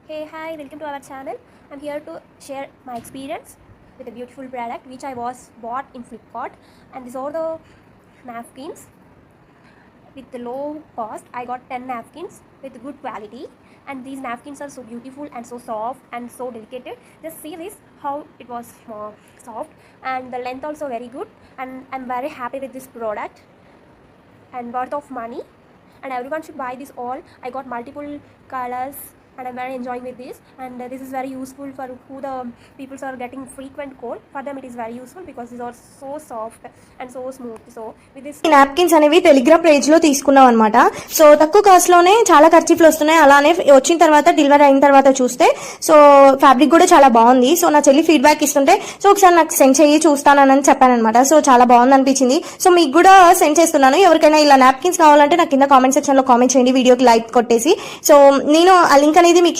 Hey, hi, welcome to our channel. I'm here to share my experience with a beautiful product which I was bought in Flipkart, and these are the napkins with the low cost. I got 10 napkins with good quality, and these napkins are so beautiful and so soft and so delicate. Just see this how it was soft, and the length also very good, and I'm very happy with this product and worth of money, and everyone should buy this all. I got multiple colors and I'm very enjoying with this, and this is very useful for who the people are getting frequent cold. For them it is very useful because these are so soft and so smooth. So with this ఈ napkins అనేవి Telegram page లో తీసుకున్నాం అనమాట. So తక్కువ cost లోనే చాలా ఖర్చులు వస్తున్నాయి. అలానే వచ్చిన తర్వాత డెలివరీ అయిన తర్వాత చూస్తే సో ఫ్యాబ్రిక్ కూడా చాలా బాగుంది. సో నా చెల్లి ఫీడ్బ్యాక్ ఇస్తుంటే సో ఒకసారి నాకు సెండ్ చేయి చూస్తానని చెప్పానమాట. సో చాలా బాగుంది అనిపించింది. సో మీకు కూడా సెండ్ చేస్తున్నాను. ఎవరికైనా ఇలా నాప్కిన్స్ కావాలంటే నాకు కింద కామెంట్ సెక్షన్ లో కామెంట్ చేయండి, వీడియోకి లైక్ కొట్టేసి. సో నేను ఆ లింక్ అనేది మీకు